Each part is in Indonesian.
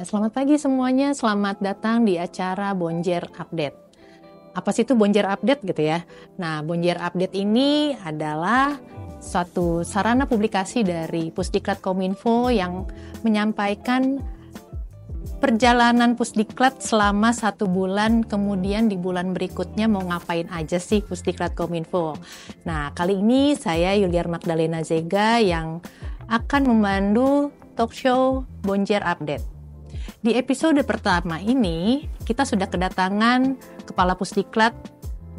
Selamat pagi semuanya, selamat datang di acara Bonjer Update. Apa sih itu Bonjer Update gitu ya? Nah, Bonjer Update ini adalah suatu sarana publikasi dari Pusdiklat Kominfo yang menyampaikan perjalanan Pusdiklat selama 1 bulan, kemudian di bulan berikutnya mau ngapain aja sih Pusdiklat Kominfo. Nah, kali ini saya Yuliar Magdalena Zega yang akan memandu talk show Bonjer Update. Di episode pertama ini, kita sudah kedatangan Kepala Pusdiklat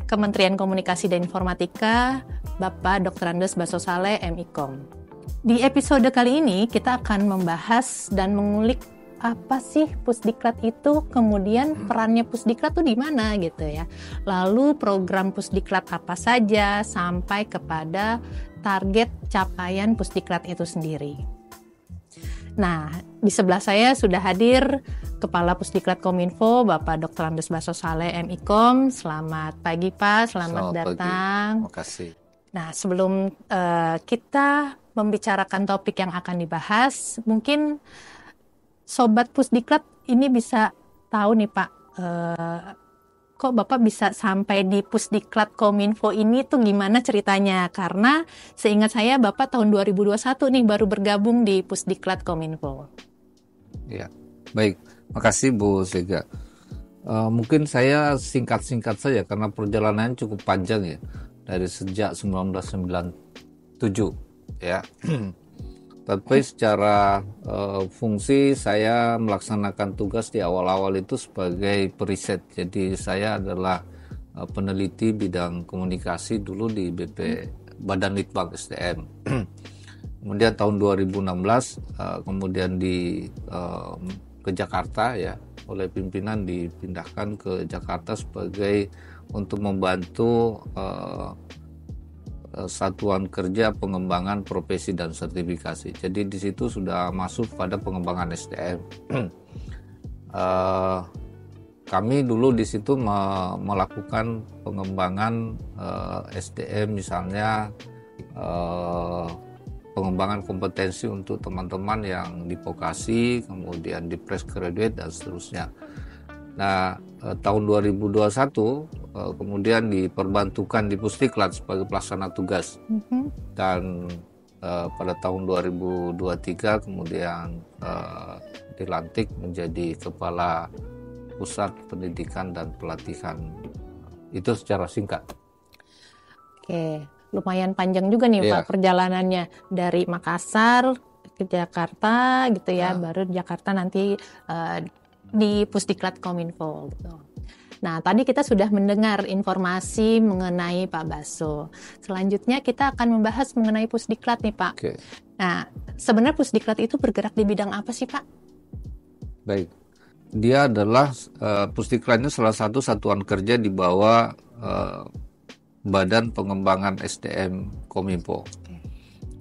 Kementerian Komunikasi dan Informatika, Bapak Dr. Andes Basosale, MIKOM. Di episode kali ini, kita akan membahas dan mengulik apa sih Pusdiklat itu, kemudian perannya Pusdiklat itu di mana gitu ya. Lalu program Pusdiklat apa saja, sampai kepada target capaian Pusdiklat itu sendiri. Nah, di sebelah saya sudah hadir Kepala Pusdiklat Kominfo, Bapak Dr. Andes Basosale, MIKOM. Selamat pagi Pak, selamat datang. Terima kasih. Nah, sebelum kita membicarakan topik yang akan dibahas, mungkin Sobat Pusdiklat ini bisa tahu nih Pak, kok Bapak bisa sampai di Pusdiklat Kominfo ini tuh gimana ceritanya? Karena seingat saya Bapak tahun 2021 nih baru bergabung di Pusdiklat Kominfo. Ya, baik. Makasih Bu Zega. Mungkin saya singkat-singkat saja karena perjalanan cukup panjang ya. Dari sejak 1997 ya. Tapi secara fungsi saya melaksanakan tugas di awal-awal itu sebagai periset. Jadi saya adalah peneliti bidang komunikasi dulu di Badan Litbang SDM. Kemudian tahun 2016 kemudian ke Jakarta ya, oleh pimpinan dipindahkan ke Jakarta sebagai untuk membantu Satuan Kerja Pengembangan Profesi dan Sertifikasi. Jadi di situ sudah masuk pada pengembangan SDM. Kami dulu di situ melakukan pengembangan SDM, misalnya pengembangan kompetensi untuk teman-teman yang di vokasi, kemudian di fresh graduate dan seterusnya. Nah, tahun 2021 kemudian diperbantukan di Pusdiklat sebagai pelaksana tugas. Dan pada tahun 2023 kemudian dilantik menjadi Kepala Pusat Pendidikan dan Pelatihan. Itu secara singkat. Oke, lumayan panjang juga nih Pak perjalanannya dari Makassar ke Jakarta gitu ya, baru Jakarta nanti di Pusdiklat Kominfo gitu. Nah, tadi kita sudah mendengar informasi mengenai Pak Baso. Selanjutnya kita akan membahas mengenai Pusdiklat nih Pak. Okay. Nah, sebenarnya Pusdiklat itu bergerak di bidang apa sih Pak? Baik, dia adalah Pusdiklatnya salah satu satuan kerja di bawah Badan Pengembangan SDM Kominfo.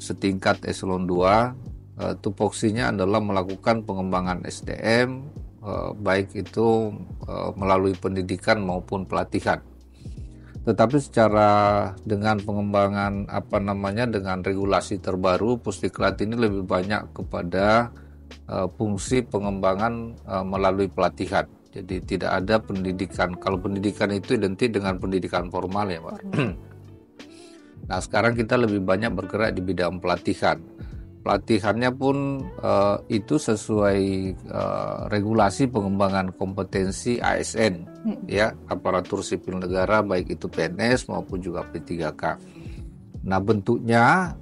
Setingkat eselon 2, tupoksinya adalah melakukan pengembangan SDM, baik itu melalui pendidikan maupun pelatihan. Tetapi secara dengan pengembangan dengan regulasi terbaru, Pusdiklat ini lebih banyak kepada fungsi pengembangan melalui pelatihan. Jadi tidak ada pendidikan. Kalau pendidikan itu identik dengan pendidikan formal ya Pak. Nah, sekarang kita lebih banyak bergerak di bidang pelatihan. Pelatihannya pun itu sesuai regulasi pengembangan kompetensi ASN, ya, aparatur sipil negara, baik itu PNS maupun juga P3K. Nah, bentuknya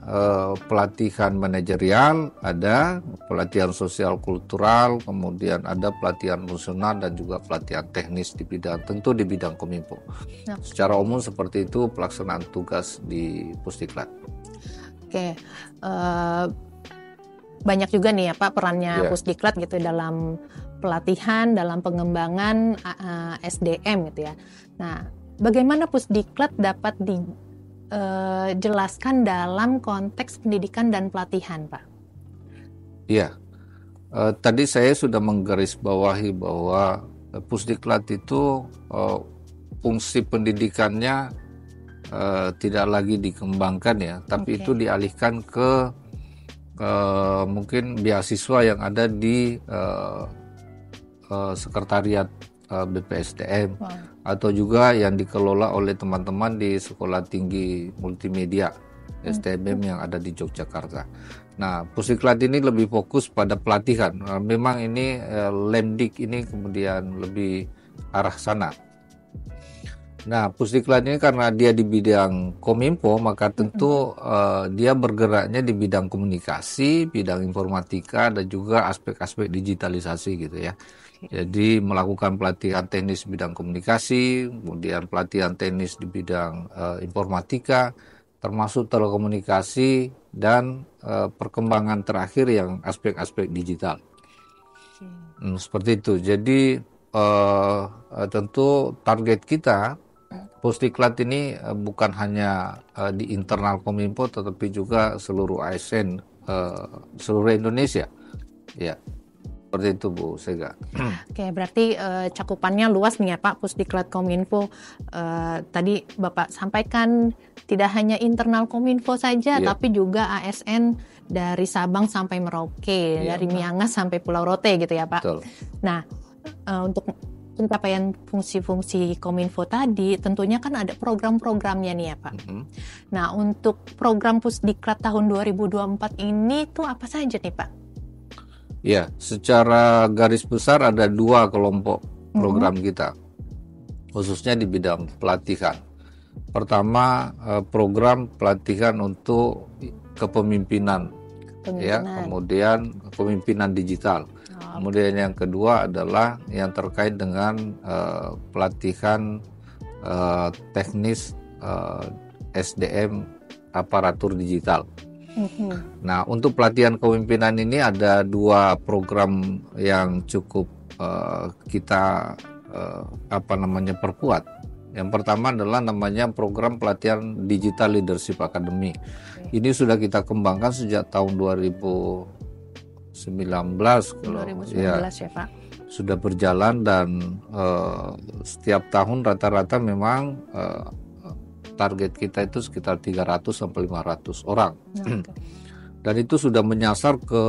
pelatihan manajerial, ada pelatihan sosial kultural, kemudian ada pelatihan fungsional dan juga pelatihan teknis di bidang Kominfo. Secara umum seperti itu pelaksanaan tugas di Pusdiklat. Oke. Banyak juga nih ya Pak perannya Pusdiklat gitu dalam pelatihan, dalam pengembangan SDM gitu ya. Nah, bagaimana Pusdiklat dapat dijelaskan dalam konteks pendidikan dan pelatihan Pak? Iya, tadi saya sudah menggarisbawahi bahwa Pusdiklat itu fungsi pendidikannya tidak lagi dikembangkan ya, tapi itu dialihkan ke mungkin beasiswa yang ada di sekretariat BPSDM, Wow. atau juga yang dikelola oleh teman-teman di Sekolah Tinggi Multimedia STMM yang ada di Yogyakarta. Nah, Pusdiklat ini lebih fokus pada pelatihan. Memang ini Lemdik ini kemudian lebih arah sana. Nah, Pusdiklat ini karena dia di bidang Kominfo, maka tentu dia bergeraknya di bidang komunikasi, bidang informatika, dan juga aspek-aspek digitalisasi gitu ya. Jadi melakukan pelatihan teknis bidang komunikasi, kemudian pelatihan teknis di bidang informatika, termasuk telekomunikasi, dan perkembangan terakhir yang aspek-aspek digital. Seperti itu. Jadi tentu target kita Pusdiklat ini bukan hanya di internal Kominfo, tetapi juga seluruh ASN, seluruh Indonesia. Ya, seperti itu Bu Sega. Oke, berarti cakupannya luas nih ya Pak, Pusdiklat Kominfo. Tadi Bapak sampaikan tidak hanya internal Kominfo saja, Iya. tapi juga ASN dari Sabang sampai Merauke, Iya, dari Miangas sampai Pulau Rote gitu ya Pak. Betul. Nah, untuk pencapaian fungsi-fungsi Kominfo tadi, tentunya kan ada program-programnya nih ya Pak. Nah, untuk program Pusdiklat tahun 2024 ini tuh apa saja nih Pak? Ya, secara garis besar ada 2 kelompok program kita, khususnya di bidang pelatihan. Pertama, program pelatihan untuk kepemimpinan, ya, kemudian kepemimpinan digital. Kemudian yang kedua adalah yang terkait dengan pelatihan teknis SDM aparatur digital. Nah, untuk pelatihan kepemimpinan ini ada 2 program yang cukup kita perkuat. Yang pertama adalah namanya program pelatihan Digital Leadership Academy. Ini sudah kita kembangkan sejak tahun 2019 ya Pak. Sudah berjalan dan setiap tahun rata-rata memang target kita itu sekitar 300 sampai 500 orang. Dan itu sudah menyasar ke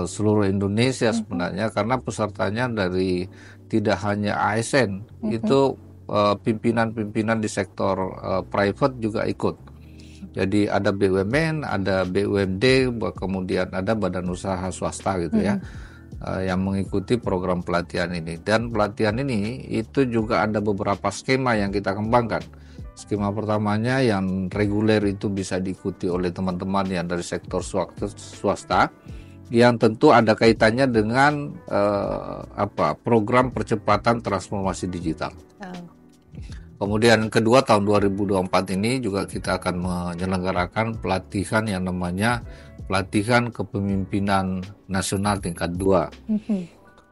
seluruh Indonesia sebenarnya, karena pesertanya dari tidak hanya ASN, itu pimpinan-pimpinan di sektor private juga ikut. Jadi ada BUMN, ada BUMD, kemudian ada badan usaha swasta gitu ya, yang mengikuti program pelatihan ini. Dan pelatihan ini itu juga ada beberapa skema yang kita kembangkan. Skema pertamanya yang reguler itu bisa diikuti oleh teman-teman yang dari sektor swasta, yang tentu ada kaitannya dengan program percepatan transformasi digital. Kemudian kedua, tahun 2024 ini juga kita akan menyelenggarakan pelatihan yang namanya pelatihan kepemimpinan nasional tingkat 2.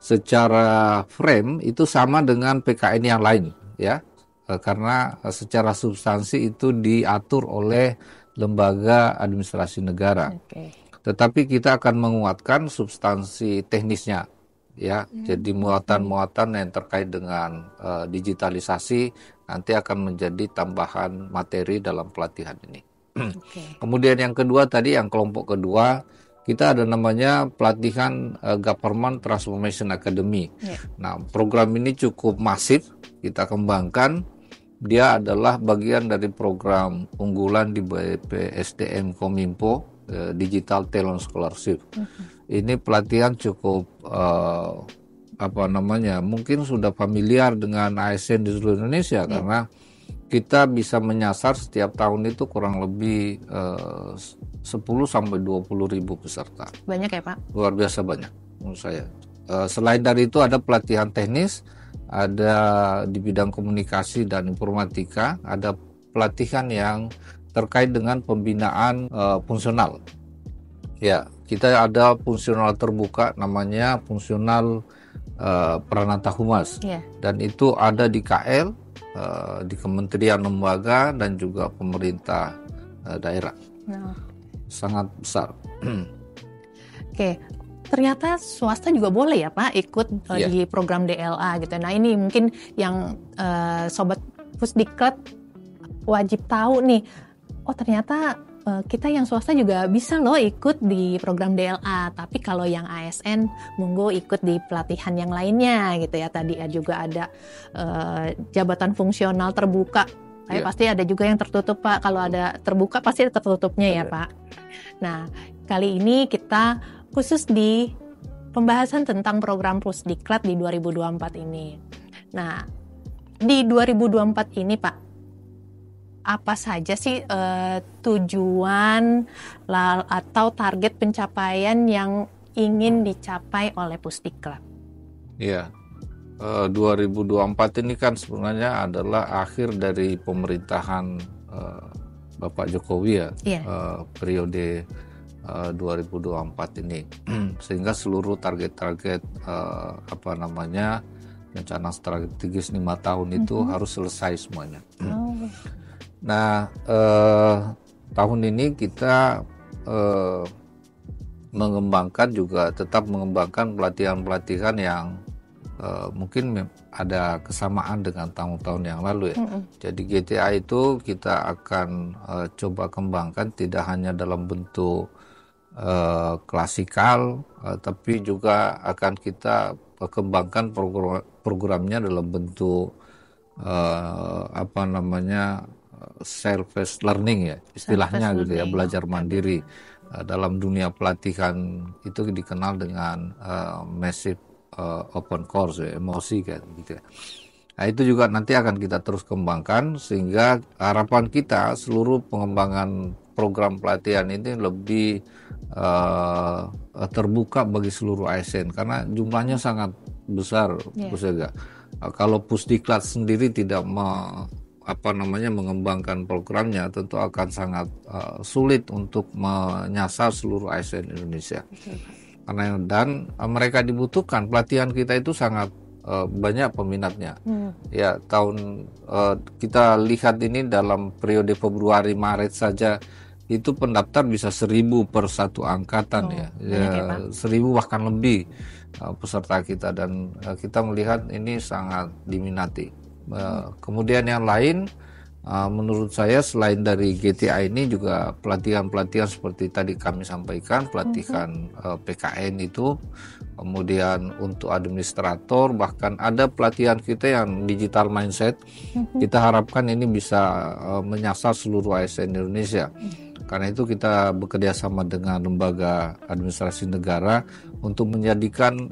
Secara frame itu sama dengan PKN yang lain ya, karena secara substansi itu diatur oleh lembaga administrasi negara. Tetapi kita akan menguatkan substansi teknisnya ya. Jadi muatan-muatan yang terkait dengan digitalisasi nanti akan menjadi tambahan materi dalam pelatihan ini. Kemudian yang kedua tadi, yang kelompok kedua, kita ada namanya pelatihan Government Transformation Academy. Nah, program ini cukup masif kita kembangkan. Dia adalah bagian dari program unggulan di BPSDM Kominfo, Digital Talent Scholarship. Ini pelatihan cukup mungkin sudah familiar dengan ASN di seluruh Indonesia, karena kita bisa menyasar setiap tahun itu kurang lebih 10 sampai 20 ribu peserta. Banyak ya Pak? Luar biasa banyak menurut saya. Selain dari itu ada pelatihan teknis, ada di bidang komunikasi dan informatika, ada pelatihan yang terkait dengan pembinaan fungsional. Ya, kita ada fungsional terbuka namanya fungsional Pranata Humas, dan itu ada di KL, di kementerian lembaga dan juga pemerintah daerah. Sangat besar. Oke, ternyata swasta juga boleh ya Pak ikut di program DLA gitu. Nah ini mungkin yang Sobat Pusdiklat wajib tahu nih. Oh ternyata kita yang swasta juga bisa loh ikut di program DLA, tapi kalau yang ASN monggo ikut di pelatihan yang lainnya gitu ya. Tadi juga ada jabatan fungsional terbuka, tapi pasti ada juga yang tertutup Pak. Kalau ada terbuka pasti ada tertutupnya ya Pak. Nah, kali ini kita khusus di pembahasan tentang program Pusdiklat di 2024 ini. Nah, di 2024 ini Pak, apa saja sih tujuan atau target pencapaian yang ingin dicapai oleh Pusdiklat? Iya, 2024 ini kan sebenarnya adalah akhir dari pemerintahan Bapak Jokowi ya, periode 2024 ini, sehingga seluruh target-target rencana strategis 5 tahun itu harus selesai semuanya. Nah, tahun ini kita tetap mengembangkan pelatihan-pelatihan yang mungkin ada kesamaan dengan tahun-tahun yang lalu ya. Jadi GTA itu kita akan coba kembangkan tidak hanya dalam bentuk klasikal, tapi juga akan kita kembangkan programnya dalam bentuk self-paced learning ya, istilahnya gitu ya, belajar mandiri. Dalam dunia pelatihan itu dikenal dengan massive open course ya, emosi kayak gitu ya. Nah, itu juga nanti akan kita terus kembangkan sehingga harapan kita seluruh pengembangan program pelatihan ini lebih terbuka bagi seluruh ASN karena jumlahnya sangat besar. Kalau Pusdiklat sendiri tidak mengembangkan programnya, tentu akan sangat sulit untuk menyasar seluruh ASN Indonesia. Dan mereka dibutuhkan, pelatihan kita itu sangat banyak peminatnya. Ya, kita lihat ini dalam periode Februari Maret saja itu pendaftar bisa 1.000 per satu angkatan ya 1.000 bahkan lebih peserta kita, dan kita melihat ini sangat diminati. Kemudian yang lain, menurut saya selain dari GTA ini juga pelatihan-pelatihan seperti tadi kami sampaikan, pelatihan PKN itu, kemudian untuk administrator, bahkan ada pelatihan kita yang digital mindset. Kita harapkan ini bisa menyasar seluruh ASN Indonesia. Karena itu kita bekerja sama dengan lembaga administrasi negara untuk menjadikan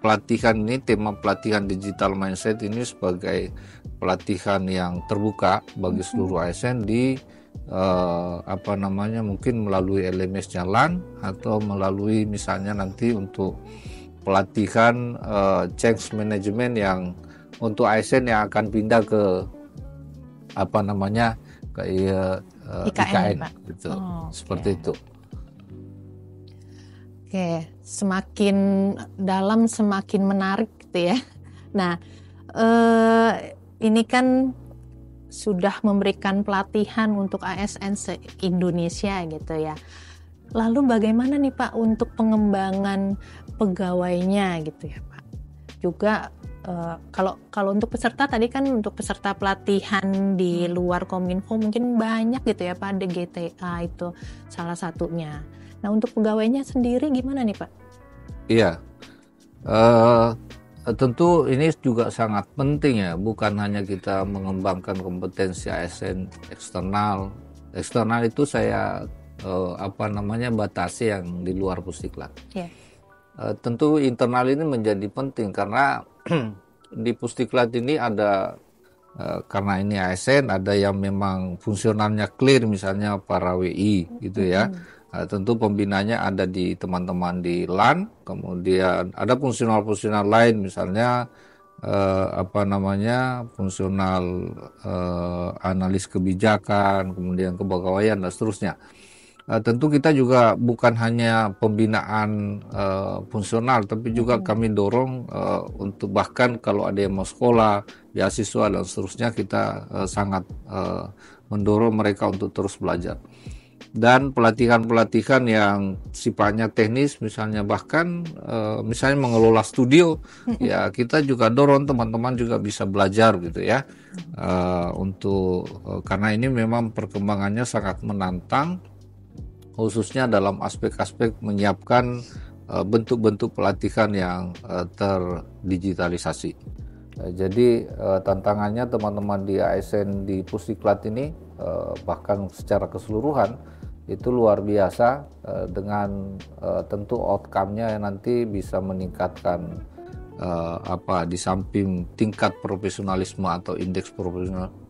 pelatihan ini, tema pelatihan digital mindset ini sebagai pelatihan yang terbuka bagi seluruh ASN di mungkin melalui LMS jalan atau melalui misalnya nanti untuk pelatihan change management yang untuk ASN yang akan pindah ke IKN gitu. Seperti itu. Oke, semakin dalam semakin menarik gitu ya. Nah, ini kan sudah memberikan pelatihan untuk ASN se-Indonesia gitu ya. Lalu bagaimana nih Pak untuk pengembangan pegawainya gitu ya Pak? Juga kalau untuk peserta tadi kan, untuk peserta pelatihan di luar Kominfo mungkin banyak gitu ya Pak, di GTA itu salah satunya. Nah, untuk pegawainya sendiri gimana nih Pak? Iya, tentu ini juga sangat penting ya, bukan hanya kita mengembangkan kompetensi ASN eksternal. Eksternal itu saya batasi yang di luar Pusdiklat. Tentu internal ini menjadi penting karena di Pusdiklat ini ada karena ini ASN, ada yang memang fungsionalnya clear, misalnya para WI gitu ya. Tentu pembinanya ada di teman-teman di LAN, kemudian ada fungsional-fungsional lain, misalnya fungsional analis kebijakan, kemudian kepegawaian dan seterusnya. Tentu kita juga bukan hanya pembinaan fungsional, tapi juga kami dorong untuk bahkan kalau ada yang mau sekolah, beasiswa dan seterusnya, kita sangat mendorong mereka untuk terus belajar. dan pelatihan-pelatihan yang sifatnya teknis, misalnya bahkan misalnya mengelola studio, ya kita juga dorong teman-teman juga bisa belajar gitu ya, karena ini memang perkembangannya sangat menantang, khususnya dalam aspek-aspek menyiapkan bentuk-bentuk pelatihan yang terdigitalisasi. Jadi tantangannya teman-teman di ASN di Pusdiklat ini bahkan secara keseluruhan itu luar biasa, dengan tentu outcome-nya yang nanti bisa meningkatkan di samping tingkat profesionalisme atau indeks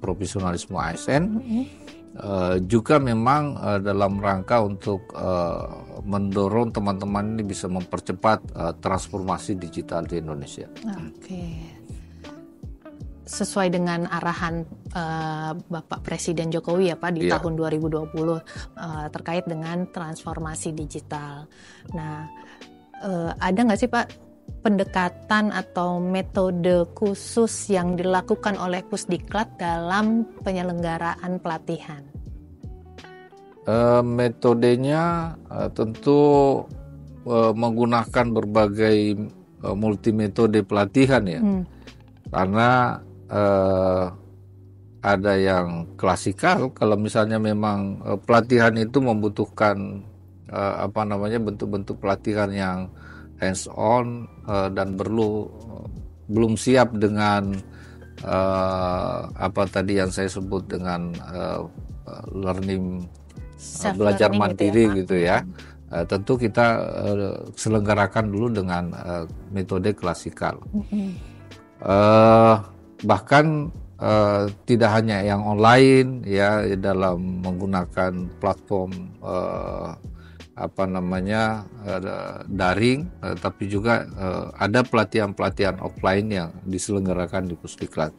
profesionalisme ASN, juga memang dalam rangka untuk mendorong teman-teman ini bisa mempercepat transformasi digital di Indonesia. Oke. Sesuai dengan arahan Bapak Presiden Jokowi ya Pak di tahun 2020 terkait dengan transformasi digital. Nah, ada nggak sih Pak pendekatan atau metode khusus yang dilakukan oleh Pusdiklat dalam penyelenggaraan pelatihan? Metodenya tentu menggunakan berbagai multimetode pelatihan ya, karena ada yang klasikal. Kalau misalnya memang pelatihan itu membutuhkan bentuk-bentuk pelatihan yang hands on dan belum siap dengan tadi yang saya sebut dengan learning, belajar mandiri gitu ya. Tentu kita selenggarakan dulu dengan metode klasikal. Bahkan tidak hanya yang online ya, dalam menggunakan platform daring, tapi juga ada pelatihan-pelatihan offline yang diselenggarakan di Pusdiklat,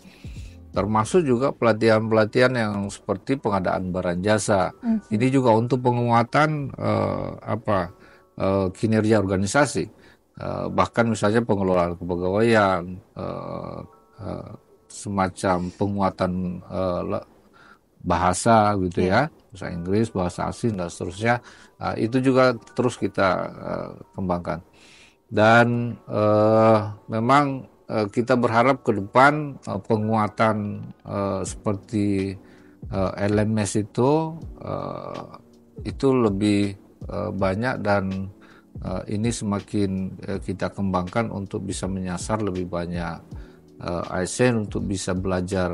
termasuk juga pelatihan-pelatihan yang seperti pengadaan barang jasa. Ini juga untuk penguatan kinerja organisasi, bahkan misalnya pengelolaan kepegawaian, semacam penguatan bahasa gitu ya, bahasa Inggris, bahasa asing dan seterusnya. Itu juga terus kita kembangkan. Dan memang kita berharap ke depan penguatan seperti LMS itu lebih banyak, dan ini semakin kita kembangkan untuk bisa menyasar lebih banyak ASN untuk bisa belajar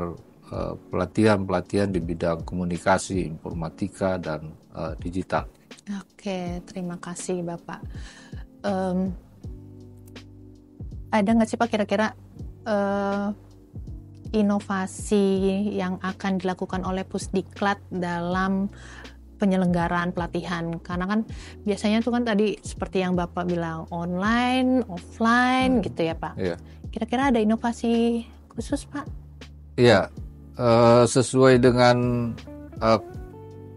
pelatihan-pelatihan di bidang komunikasi, informatika, dan digital. Oke, terima kasih Bapak. Ada nggak sih Pak kira-kira inovasi yang akan dilakukan oleh Pusdiklat dalam penyelenggaraan pelatihan? Karena kan biasanya tuh kan tadi seperti yang Bapak bilang online, offline gitu ya Pak. Iya. Kira-kira ada inovasi khusus Pak? Iya, sesuai dengan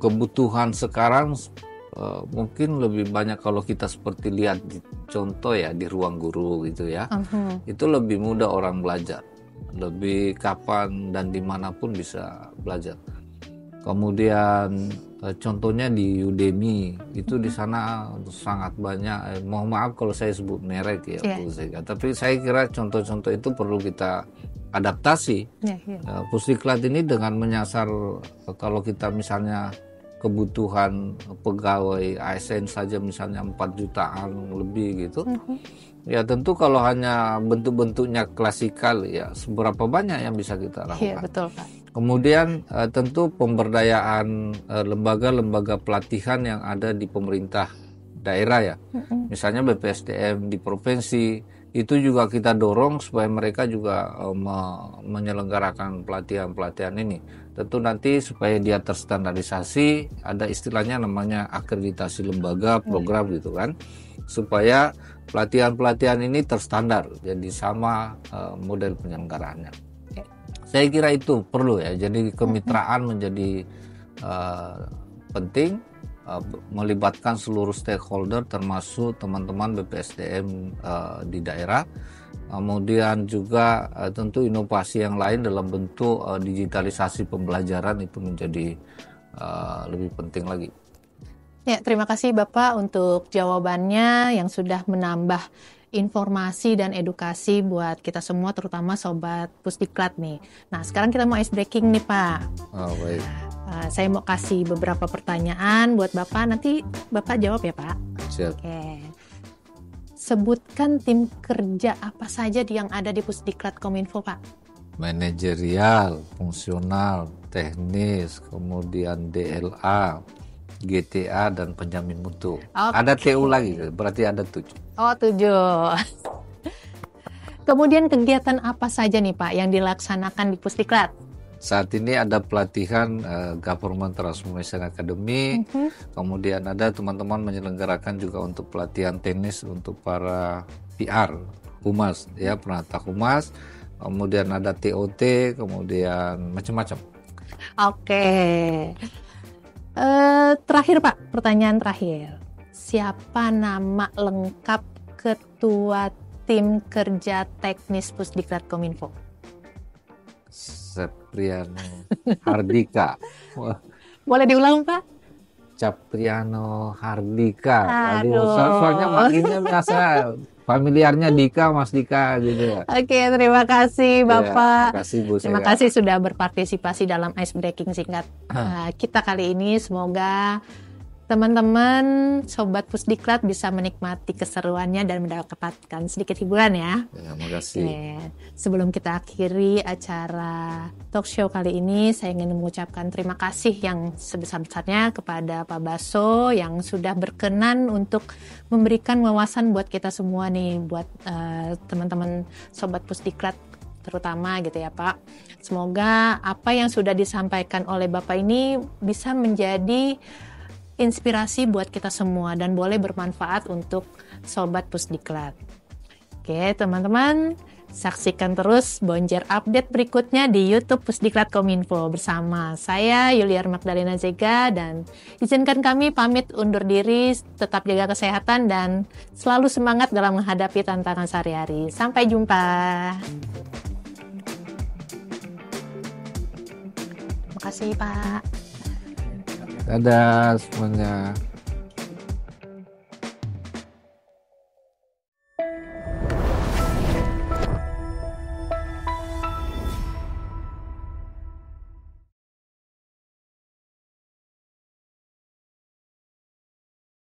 kebutuhan sekarang, mungkin lebih banyak kalau kita seperti lihat di contoh ya di ruang guru gitu ya, itu lebih mudah orang belajar, lebih kapan dan dimanapun bisa belajar. Kemudian contohnya di Udemy itu, di sana sangat banyak, mohon maaf kalau saya sebut merek ya, tapi saya kira contoh-contoh itu perlu kita adaptasi. Pusdiklat ini dengan menyasar, kalau kita misalnya kebutuhan pegawai ASN saja misalnya 4 jutaan lebih gitu, ya tentu kalau hanya bentuk-bentuknya klasikal ya seberapa banyak yang bisa kita lakukan. Iya, betul Pak. Kemudian tentu pemberdayaan lembaga-lembaga pelatihan yang ada di pemerintah daerah ya, misalnya BPSDM di provinsi, itu juga kita dorong supaya mereka juga menyelenggarakan pelatihan-pelatihan ini. Tentu nanti supaya dia terstandarisasi, ada istilahnya namanya akreditasi lembaga program gitu kan, supaya pelatihan-pelatihan ini terstandar, jadi sama model penyelenggaraannya. Saya kira itu perlu ya, jadi kemitraan menjadi penting, melibatkan seluruh stakeholder termasuk teman-teman BPSDM di daerah. Kemudian juga tentu inovasi yang lain dalam bentuk digitalisasi pembelajaran itu menjadi lebih penting lagi. Ya, terima kasih Bapak untuk jawabannya yang sudah menambah informasi dan edukasi buat kita semua, terutama Sobat Pusdiklat nih. Nah, sekarang kita mau ice breaking nih Pak. Oh, baik. Saya mau kasih beberapa pertanyaan buat Bapak, nanti Bapak jawab ya Pak. Siap. Oke. Sebutkan tim kerja apa saja yang ada di Pusdiklat Kominfo Pak. Manajerial, fungsional, teknis, kemudian DLA, GTA, dan penjamin mutu. Ada TU lagi, berarti ada 7. Oh, 7. Kemudian kegiatan apa saja nih Pak yang dilaksanakan di Pusdiklat? Saat ini ada pelatihan Government Transformation Academy, kemudian ada teman-teman menyelenggarakan juga untuk pelatihan teknis untuk para PR, humas, ya penata humas, kemudian ada TOT, kemudian macam-macam. Oke. Terakhir Pak, pertanyaan terakhir. Siapa nama lengkap Ketua Tim Kerja Teknis Pusdiklat Kominfo? Capriano Hardika. Boleh diulang Pak? Capriano Hardika. Aduh. Soalnya manggilnya biasa familiarnya Dika, Mas Dika gitu ya. Oke, terima kasih Bapak. Terima kasih Bu. Terima kasih sudah berpartisipasi dalam ice breaking singkat kita kali ini. Semoga teman-teman Sobat Pusdiklat bisa menikmati keseruannya dan mendapatkan sedikit hiburan ya. Terima kasih. Sebelum kita akhiri acara talk show kali ini, saya ingin mengucapkan terima kasih yang sebesar-besarnya kepada Pak Baso yang sudah berkenan untuk memberikan wawasan buat kita semua nih, buat teman-teman Sobat Pusdiklat terutama gitu ya Pak. Semoga apa yang sudah disampaikan oleh Bapak ini bisa menjadi inspirasi buat kita semua dan boleh bermanfaat untuk Sobat Pusdiklat. Oke teman-teman, saksikan terus Bonjer update berikutnya di YouTube Pusdiklat Kominfo bersama saya Yuliar Magdalena Zega, dan izinkan kami pamit undur diri, tetap jaga kesehatan dan selalu semangat dalam menghadapi tantangan sehari-hari. Sampai jumpa. Terima kasih Pak. Dadah semuanya.